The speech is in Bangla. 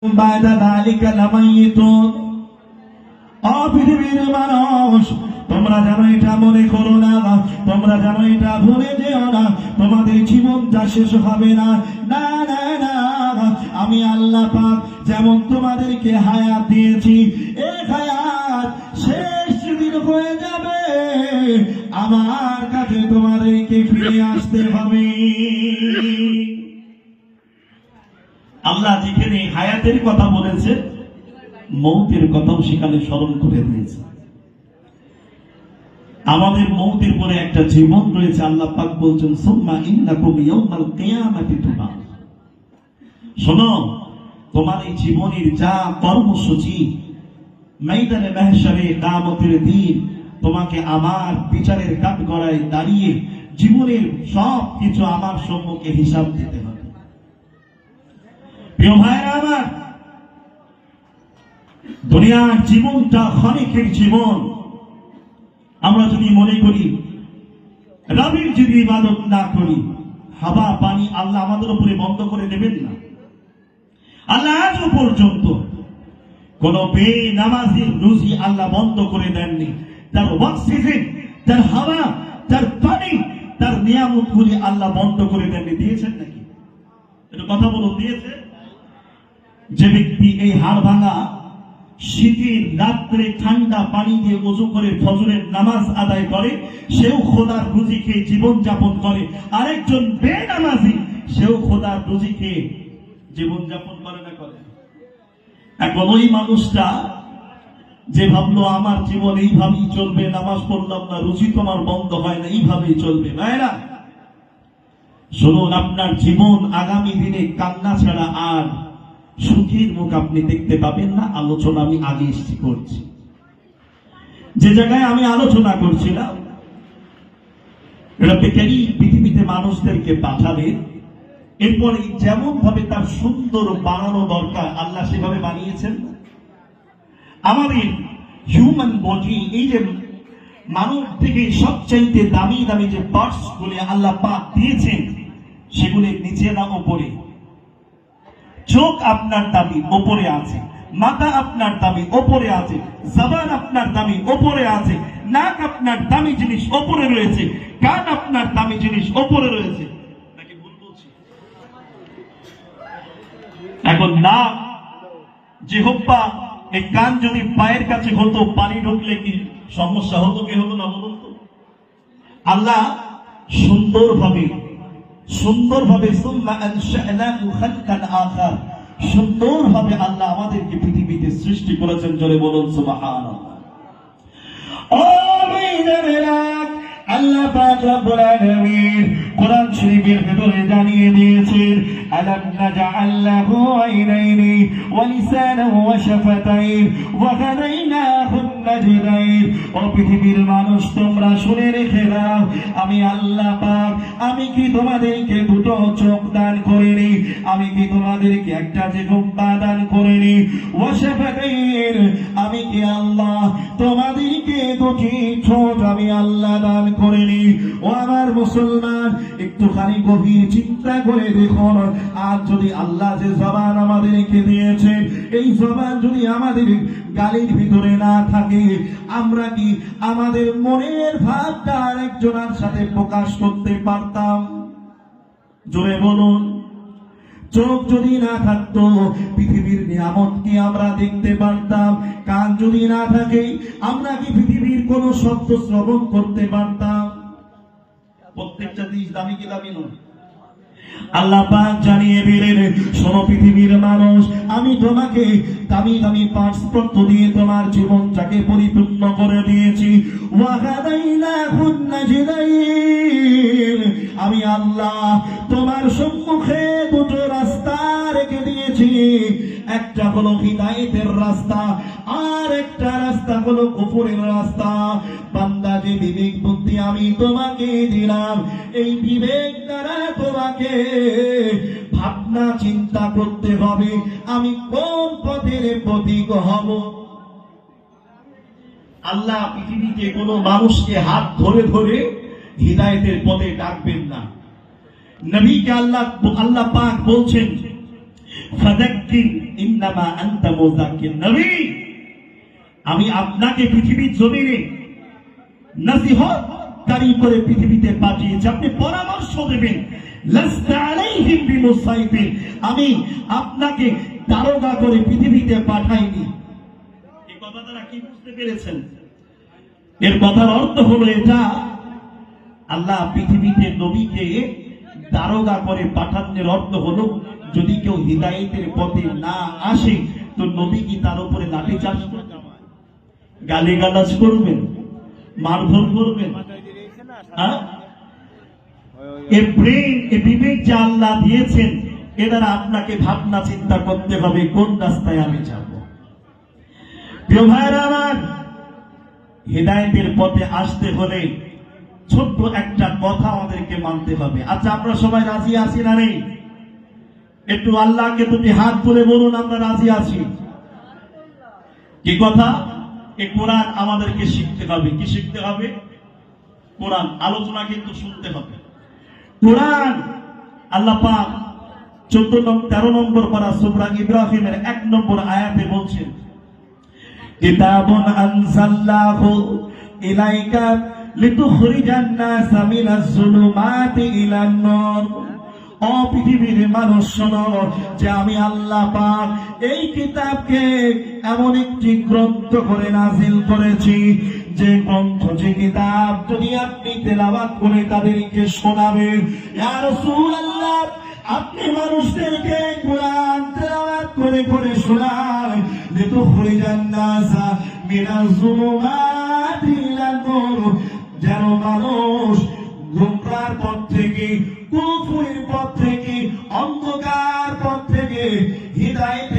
বাদা যালিকা লামাইতুন। পৃথিবীর মানুষ, তোমরা যেন এটা মনে করো না, তোমরা যেন এটা ভুলে যেও না তোমাদের জীবনটা শেষ হবে না। না না না, আমি আল্লাহ পাক যেমন তোমাদেরকে হায়াত দিয়েছি, এই হায়াত শেষ দিন হয়ে যাবে, আমার কাছে তোমাদেরকে ফিরে আসতে হবে। আল্লাহ যেখানে হায়াতের কথা বলেছে, মৌতের কথাও সেখানে স্মরণ করে দিয়েছে। আমাদের মৌতের পরে একটা জীবন রয়েছে। আল্লাহ পাক বলছেন, সুম্মা ইন্নাকুম ইয়াউমাল কিয়ামাতি তুবাস। শোনো, তোমার এই জীবনের যা কর্মসূচি, ময়দানে মাহশারে কিয়ামতের দিন তোমাকে আমার বিচারের কাঠগড়ায় দাঁড়িয়ে জীবনের সব কিছু আমার সম্মুখে হিসাব দিতে হবে। প্রিয় ভাইরা আমার, দুনিয়ার জীবনটা ক্ষণিকের জীবন। আমরা যদি মনে করি রবির যদি ইবাদত না করি, হাওয়া পানি আল্লাহ আমাদের উপরে বন্ধ করে দেবেন না। আল্লাহ আজও পর্যন্ত কোন বেনামাজির রুজি আল্লাহ বন্ধ করে দেননি। তার অক্সিজেন, তার হাওয়া, তার পানি, তার নিয়ামত গুলি আল্লাহ বন্ধ করে দেননি। দিয়েছেন নাকি? এটা কথা বলুন, দিয়েছে? যে ব্যক্তি এই হাড় ভাঙা শীতের রাত্রে ঠান্ডা পানি দিয়ে ওযু করে ফজরের নামাজ আদায় করে, সেও খোদার রুজি খেয়ে জীবন যাপন করে। আরেকজন বেনামাজি, সেও খোদার রুজি খেয়ে জীবন যাপন করে না করে? এখন ওই মানুষটা যে ভাবলো আমার জীবন এইভাবেই চলবে, নামাজ পড়লাম না, রুজি তোমার বন্ধ হয় না, এইভাবেই চলবে। ভাইরা শুনুন, আপনার জীবন আগামী দিনে কান্না ছাড়া আর সুখের মুখ আপনি দেখতে পাবেন না। আলোচনা আমি আগে এসে করছি, যে জায়গায় আমি আলোচনা করছিলাম, পৃথিবীতে মানুষদেরকে পাঠাবে, এরপরে যেমন ভাবে তার সুন্দর বানানো দরকার আল্লাহ সেভাবে বানিয়েছেন। আমাদের হিউম্যান বডি, এই যে মানব থেকে সবচাইতে দামি দামি যে পার্টস গুলি আল্লাহ পাক দিয়েছেন, সেগুলি নিচে না উপরে। চোখ আপনার দামি ওপরে আছে, মাথা আপনার দামি ওপরে আছে, জবান আপনার দামি ওপরে আছে, নাক আপনার দামি জিনিস ওপরে রয়েছে, কান আপনার দামি জিনিস ওপরে রয়েছে। নাকি ভুল বলছি? এখন নাক, জিহ্বা, এই কান যদি পায়ের কাছে হতো, পানি ঢুকলে কি সমস্যা হতো? কি হতো না বলুন তো? আল্লাহ সুন্দরভাবে সুন্দরভাবে আল্লাহ আমাদেরকে পৃথিবীতে সৃষ্টি করেছেন। জোরে বলুন সুবহানাল্লাহ। আল্লাহ পাক রব্বুল আলামিন কোরআন শরীফের ভিতরে জানিয়ে দিয়েছেন, আলাম নাজআল লাহু আইনাইনি ওয়া লিসানান ওয়া শাফাতাইন ওয়া হাদাইনাহু নাজদাইন। ও পৃথিবীর মানুষ, তোমরা শুনে রেখে দাও, আমি আল্লাহ পাক, আমি কি তোমাদেরকে দুটো চোখ দান করিনি? আমি কি তোমাদেরকে একটা জিহ্বা দান করিনি? ওয়া শাফাতাইন, আমি কি আল্লাহ তোমাদেরকে দুটি ঠোঁট আমি আল্লাহ দান করিনি? ও আমার মুসলমান, একটুখানি গভীর চিন্তা করে দেখুন, আজ যদি আল্লাহ যে জবান আমাদেরকে দিয়েছেন, এই জবান যদি আমাদের গালের ভিতরে না থাকে, আমরা কি আমাদের মনের ভাবটা আরেকজনের সাথে প্রকাশ করতে পারতাম? জোরে বলুন। চোখ যদি না থাকতো, পৃথিবীর নিয়ামত কি আমরা দেখতে পারতাম? কান যদি না থাকে, আমরা কি পৃথিবীর কোন শব্দ শ্রবণ করতে পারতাম? প্রত্যেকটা জিনিস দামি কি দামি নয়? আল্লাহ পাক জানিয়ে দিলেন, শোনো পৃথিবীর মানুষ, আমি তোমাকে দামি দামি পার্টস পত্র দিয়ে তোমার জীবনটাকে পরিপূর্ণ করে দিয়েছি। ওয়া হাদাইনাহুন নাজদাইন, আমি আল্লাহ তোমার সম্মুখে দুটো রাস্তা রেখে দিয়েছি। একটা হলো হিদায়াতের রাস্তা, আর একটা রাস্তা হলো কুফরের রাস্তা। বান্দা, যে বিবেক বুদ্ধি আমি তোমাকে দিলাম, এই বিবেক দ্বারা তোমাকে ভাবনা চিন্তা করতে হবে, আমি কোন পথের প্রতীক হব। আল্লাহ পৃথিবীতে কোন মানুষকে হাত ধরে ধরে হিদায়াতের পথে ডাকবেন না। নবীকে আল্লাহ পাক বলছেন, ফাযাক্কির ইন্নামা আনতা মুযাক্কির, নবী আমি আপনাকে পৃথিবীর জমিনে নসিহতকারী করে পৃথিবীতে পাঠিয়েছি, আপনি পরামর্শ দেবেন। লাস্তা আলাইহিম বিমুসাইতির, আমি আপনাকে দারোগা করে পৃথিবীতে পাঠাইনি। এই কথাটা কি বুঝতে পেরেছেন? এর কথার অর্থ হলো এটা, আল্লাহ পৃথিবীতে নবীকে দারোগা করে পাঠানোর অর্থ হলো যদি কেউ হিদায়াতের পথে না আসে তো নবী কি তার উপরে লাঠিচার্জ করবেন, গালিগালাজ করবেন, মারধর করবেন? এ ব্রেন, এ বিবেক যে আল্লাহ দিয়েছেন, এ দ্বারা আপনাকে ভাবনা চিন্তা করতে হবে কোন রাস্তায় আমি যাব। প্রিয় ভাইরা আমার, হিদায়াতের পথে আসতে হলে ছোট্ট একটা কথা আমাদেরকে মানতে হবে। আচ্ছা, আমরা সবাই রাজি আছি না নেই? একটু আল্লাহকে তুমি হাত তুলে বলুন আমরা রাজি আছি। কি কথা? এই কোরআন আমাদেরকে শিখতে হবে। কি শিখতে হবে? কোরআন। আলোচনা কিন্তু শুনতে হবে। কোরআন আল্লাহ পাক 13 নম্বর পারা সূরা ইব্রাহিমের 1 নম্বর আয়াতে বলছেন, কিতাবুন আনজালনাহু ইলাইকা লিতুখরিজান নাসা মিনাজ যুলুমাতি ইলান নূর। ও পৃথিবীর মানুষ শোনো যে আমি আল্লাহ পাক এই কিতাবকে এমন একটি গ্রন্থ করে নাজিল করেছি, যে গ্রন্থ, যে কিতাব যদি আপনি তেলাওয়াত করে তাদেরকে শোনাবেন, ইয়া রাসূলুল্লাহ আপনি মানুষদেরকে কোরআন তেলাওয়াত করে করে শোনান, লিতুখরিজান নাসা মিনাজ যুলুমাতি ইলান নূর, যেন মানুষ গুমরার পথ থেকে, কুফরের পথ থেকে, অন্ধকার পথ থেকে হিদায়াতের